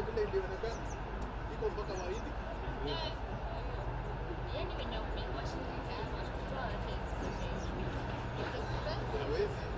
vile ilionekana iko mpaka Wahindi. Yaani wenye washirika wanatoa Hawezi.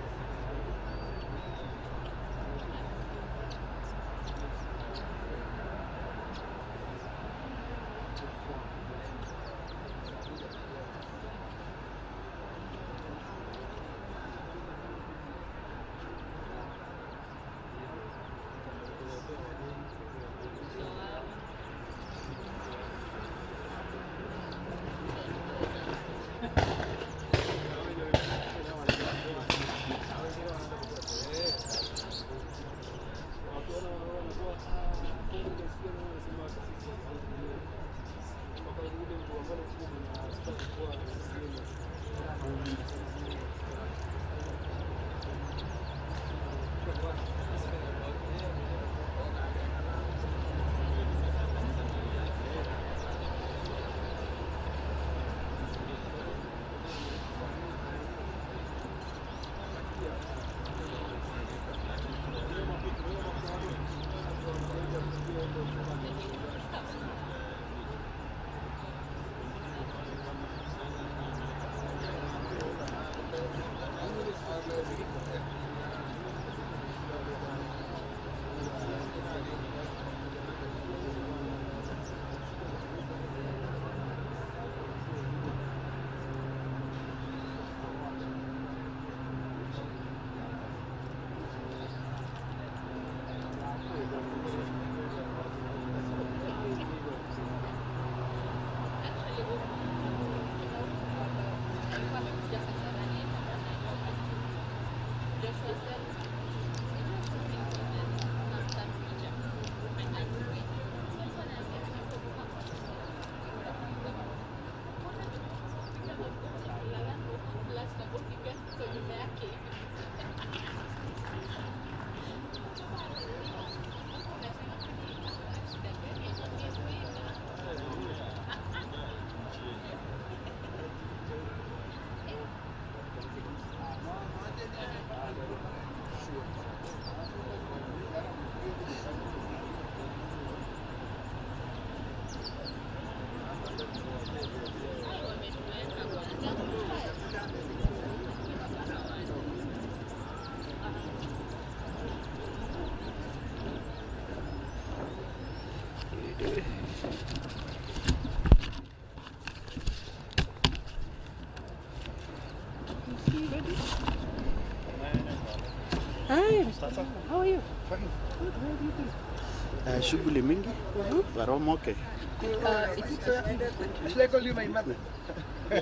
Hi, how are you? Fine. Good, how do you do? Shughuli mingi, Baroma okay. Should I call you my mother? So,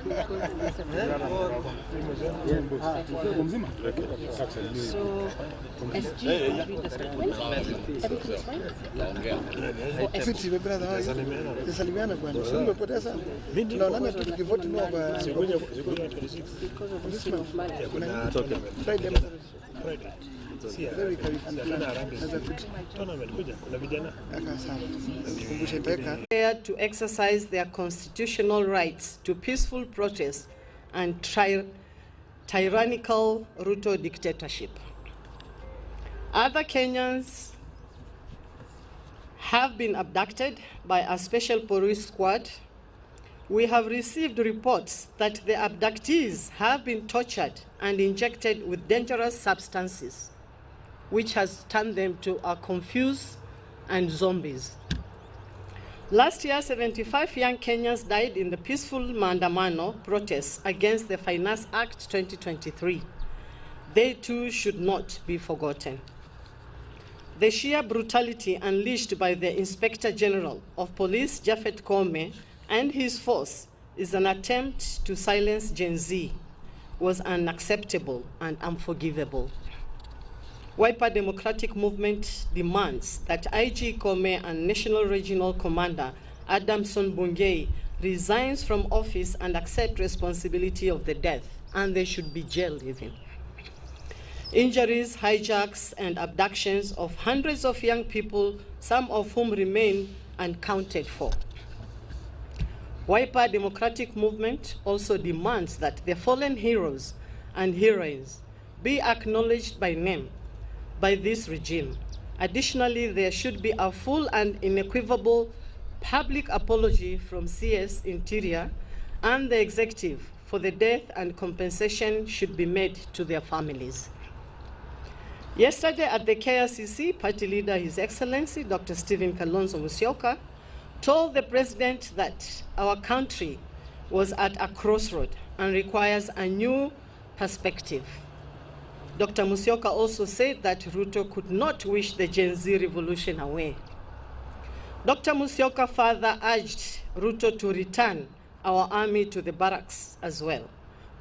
SG will be the statement. Everything's fine? Fiti brother, how are you? Tusalimiana bwana. Sio umepotea sana. Tunaonana tu tukivoti nao kwa Because of this month. kuna Friday. To exercise their constitutional rights to peaceful protest and tyrannical Ruto dictatorship. Other Kenyans have been abducted by a special police squad. We have received reports that the abductees have been tortured and injected with dangerous substances, which has turned them to a confused and zombies. Last year, 75 young Kenyans died in the peaceful Maandamano protests against the Finance Act 2023. They too should not be forgotten. The sheer brutality unleashed by the Inspector General of Police, Japhet Koome, and his force is an attempt to silence Gen Z, was unacceptable and unforgivable. Wiper Democratic Movement demands that IG Koome and National Regional Commander Adamson Bungei resigns from office and accept responsibility of the death, and they should be jailed even. Injuries, hijacks, and abductions of hundreds of young people, some of whom remain unaccounted for. Wiper Democratic Movement also demands that the fallen heroes and heroines be acknowledged by name by this regime Additionally, there should be a full and unequivocal public apology from CS Interior and the executive for the death, and compensation should be made to their families. Yesterday at the KRCC, party leader, His Excellency Dr. Stephen Kalonzo Musyoka, told the president that our country was at a crossroad and requires a new perspective. Dr. Musyoka also said that Ruto could not wish the Gen Z revolution away. Dr. Musyoka further urged Ruto to return our army to the barracks as well.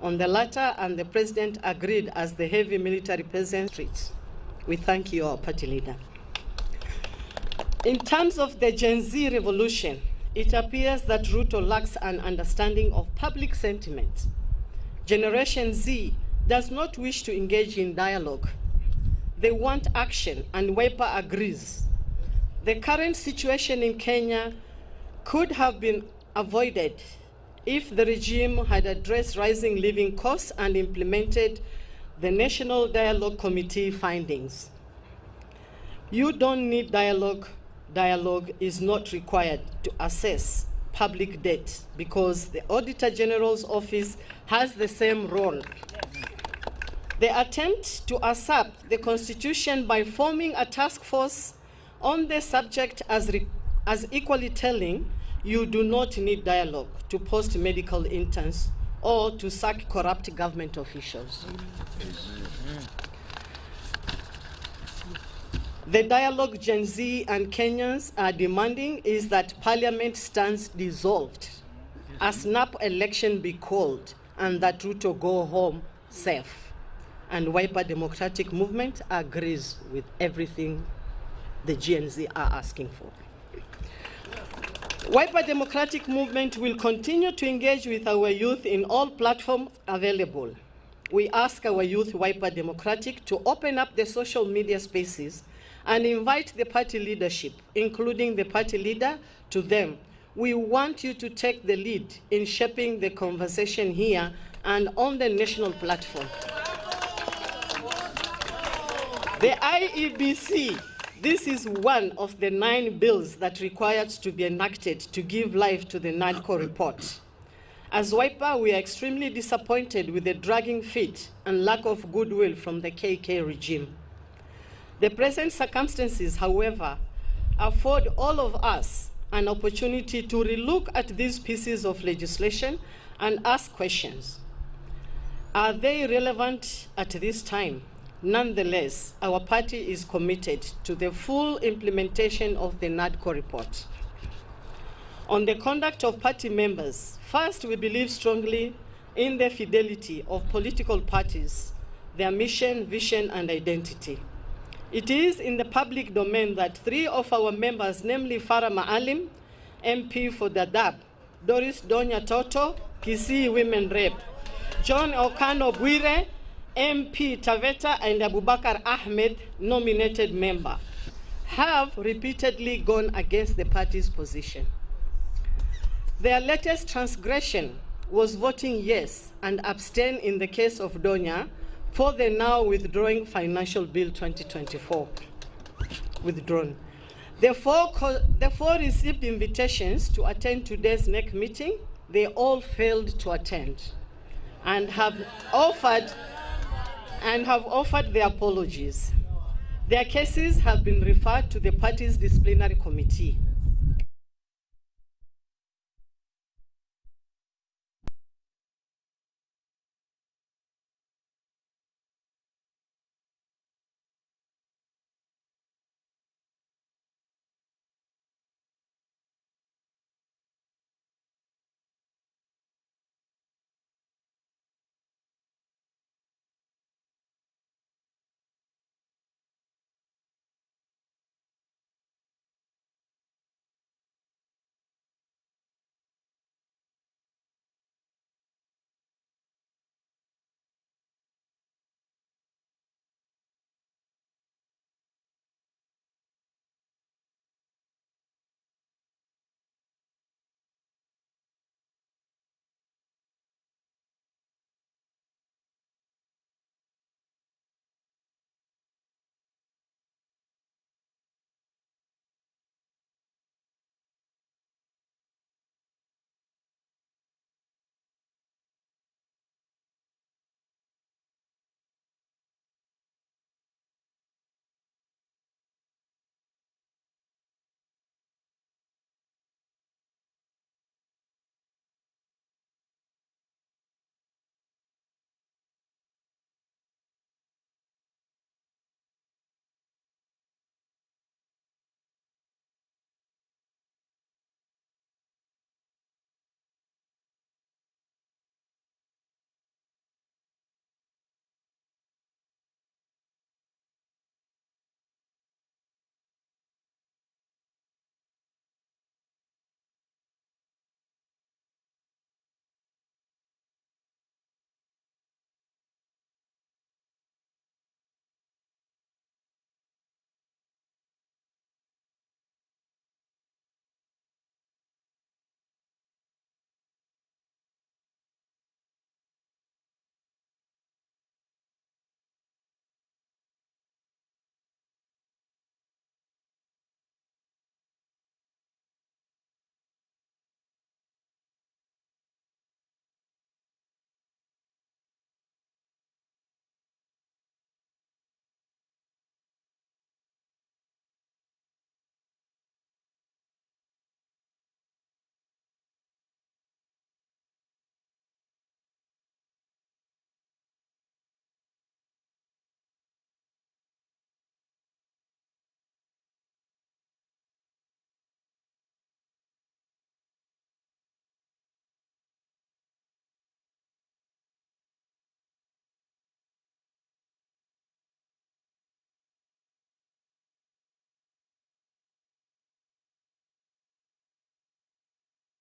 On the latter, and the president agreed as the heavy military presence streets. We thank you, our party leader. In terms of the Gen Z revolution, it appears that Ruto lacks an understanding of public sentiment. Generation Z does not wish to engage in dialogue. They want action, and Wiper agrees. The current situation in Kenya could have been avoided if the regime had addressed rising living costs and implemented the National Dialogue Committee findings. You don't need dialogue. Dialogue is not required to assess public debt because the Auditor General's office has the same role. The attempt to usurp the Constitution by forming a task force on the subject as equally telling. You do not need dialogue to post medical interns or to sack corrupt government officials. The dialogue Gen Z and Kenyans are demanding is that Parliament stands dissolved, a snap election be called, and that Ruto go home safe. And Wiper Democratic Movement agrees with everything the Gen Z are asking for. Wiper Democratic Movement will continue to engage with our youth in all platforms available. We ask our youth, Wiper Democratic, to open up the social media spaces and invite the party leadership, including the party leader, to them. We want you to take the lead in shaping the conversation here and on the national platform. The IEBC, this is one of the 9 bills that required to be enacted to give life to the NADCO report. As Wiper, we are extremely disappointed with the dragging feet and lack of goodwill from the KK regime. The present circumstances, however, afford all of us an opportunity to relook at these pieces of legislation and ask questions. Are they relevant at this time? Nonetheless, our party is committed to the full implementation of the NADCO report. On the conduct of party members, first, we believe strongly in the fidelity of political parties, their mission, vision, and identity. It is in the public domain that 3 of our members, namely Farah Maalim, MP for Dadaab, Doris Donya Toto, Kisii Women Rep, John Okano Bwire, MP Taveta, and Abubakar Ahmed, nominated member, have repeatedly gone against the party's position. Their latest transgression was voting yes and abstain in the case of Donya for the now withdrawing Financial Bill 2024. Withdrawn. The four received invitations to attend today's NEC meeting. They all failed to attend and have offered their apologies. Their cases have been referred to the party's disciplinary committee.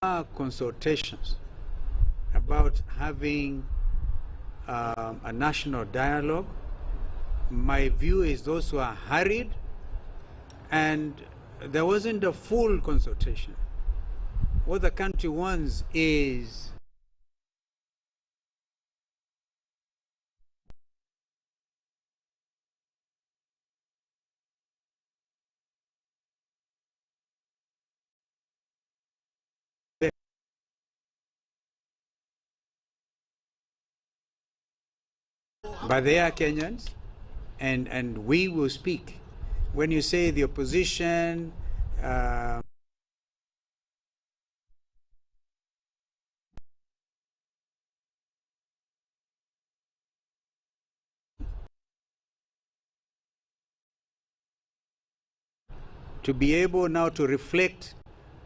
are consultations about having a national dialogue. My view is those who are hurried, and there wasn't a full consultation. What the country wants is but they are Kenyans, and we will speak. When you say the opposition, to be able now to reflect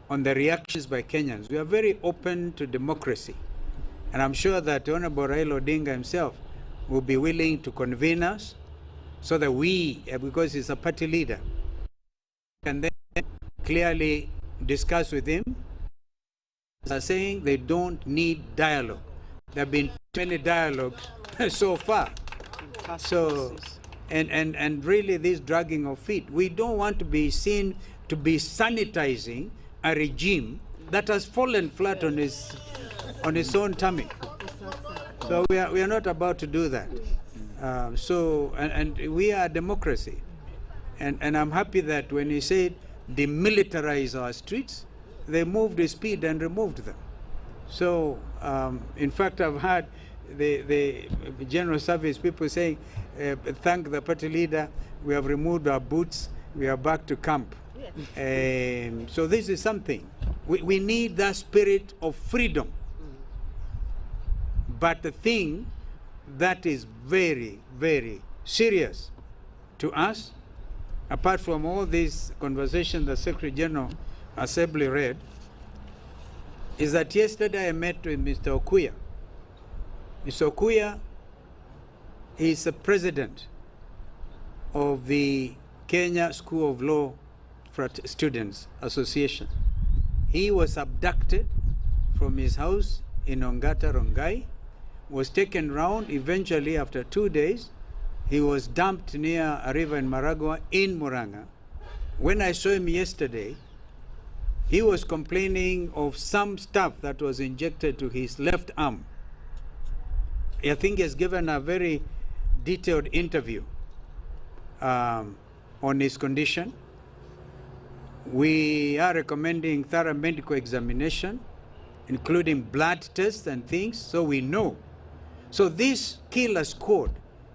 on the reactions by Kenyans. We are very open to democracy, and I'm sure that Honorable Raila Odinga himself will be willing to convene us so that we, because he's a party leader, can then clearly discuss with him. They are saying they don't need dialogue. There have been too many dialogues so far. So, and really this dragging of feet. We don't want to be seen to be sanitizing a regime that has fallen flat on its own tummy. So we are not about to do that. And we are a democracy. And I'm happy that when he said demilitarize our streets, they moved the speed and removed them. So, in fact, I've heard the general service people saying, thank the party leader, we have removed our boots, we are back to camp. So this is something. We need that spirit of freedom. But the thing that is very, very serious to us, apart from all this conversation the Secretary General Assembly read, is that yesterday I met with Mr. Okuya. Mr. Okuya is the president of the Kenya School of Law Students Association. He was abducted from his house in Ongata, Rongai, was taken round. Eventually, after 2 days, he was dumped near a river in Maragua in Muranga. When I saw him yesterday, he was complaining of some stuff that was injected to his left arm. I think he has given a very detailed interview on his condition. We are recommending thorough medical examination, including blood tests and things, so we know. So this killer squad,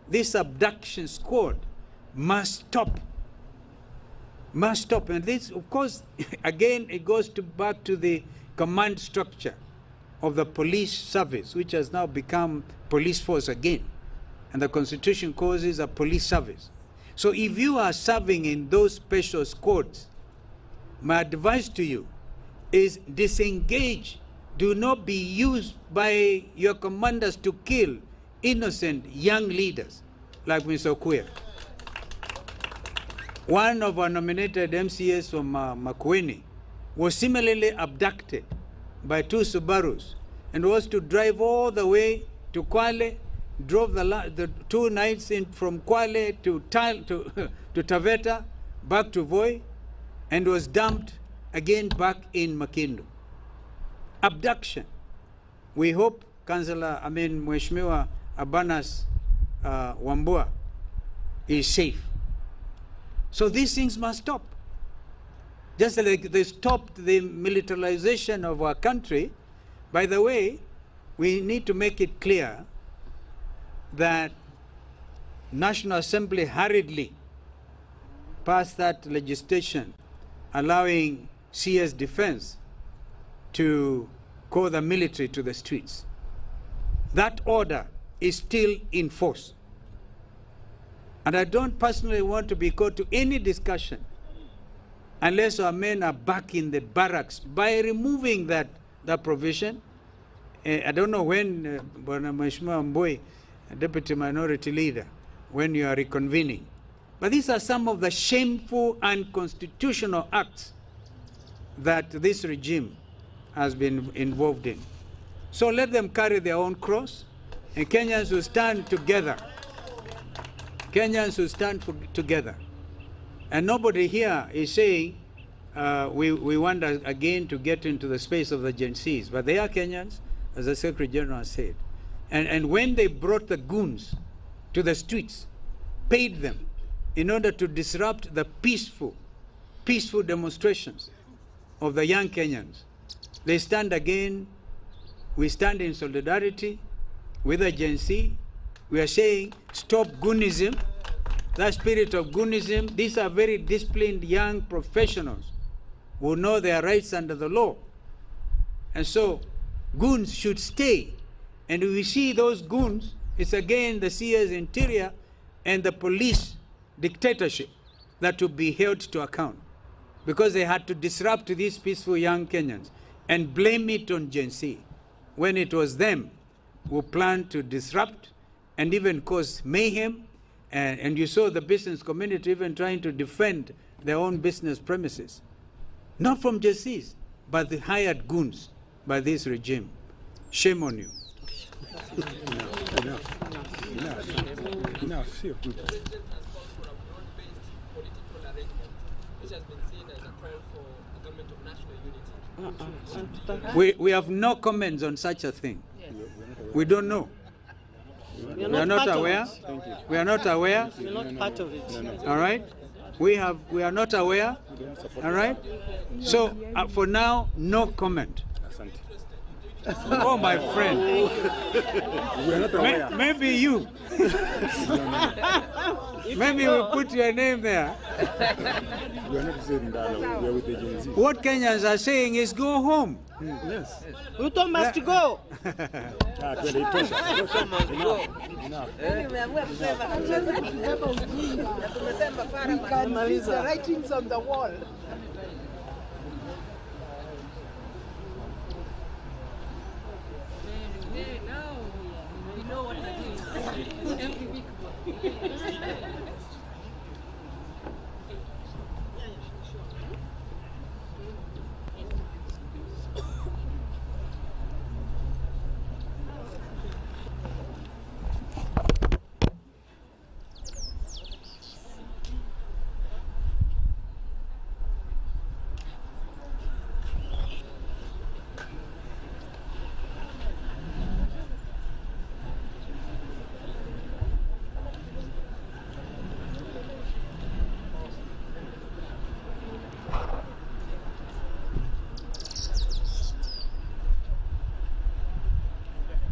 this abduction squad must stop. Must stop. And this, of course, again, it goes back to the command structure of the police service, which has now become police force again. And the Constitution calls it a police service. So if you are serving in those special squads, my advice to you is disengage. Do not be used by your commanders to kill innocent young leaders like Mr. Okuya. One of our nominated MCAs from Makueni was similarly abducted by 2 Subarus and was to drive all the way to Kwale, drove the 2 nights in from Kwale to Taveta, back to Voi, and was dumped again back in Makindu. Abduction. We hope Mheshimiwa Abanas Wambua is safe. So these things must stop. Just like they stopped the militarization of our country. By the way, we need to make it clear that National Assembly hurriedly passed that legislation allowing CS Defense to call the military to the streets. That order is still in force. And I don't personally want to be called to any discussion unless our men are back in the barracks by removing that provision. I don't know when, Mheshimiwa Mboi, Deputy Minority Leader, when you are reconvening. But these are some of the shameful and unconstitutional acts that this regime has been involved in. So let them carry their own cross, and Kenyans will stand together. Kenyans will stand together. And nobody here is saying we want again to get into the space of the Gen Zs, but they are Kenyans, as the Secretary General said. And when they brought the goons to the streets, paid them in order to disrupt the peaceful demonstrations of the young Kenyans, they stand again. We stand in solidarity with the Gen Z. We are saying, stop goonism, that spirit of goonism. These are very disciplined young professionals who know their rights under the law. And so goons should stay. And we see those goons, it's again the CS Interior and the police dictatorship that will be held to account, because they had to disrupt these peaceful young Kenyans and blame it on Gen Z, when it was them who planned to disrupt and even cause mayhem. And you saw the business community even trying to defend their own business premises. Not from Gen Zs, but the hired goons by this regime. Shame on you. Enough. We have no comments on such a thing. We don't know. We are not aware. We are not aware. We're not part of it. All right. We are not aware. All right. So for now, no comment. Oh, my friend. We are not aware. Maybe you. Maybe we'll put your name there. We are not saying that. We are with the Gen Z. What Kenyans are saying is go home. Yes. Ruto must go. The writings on the wall.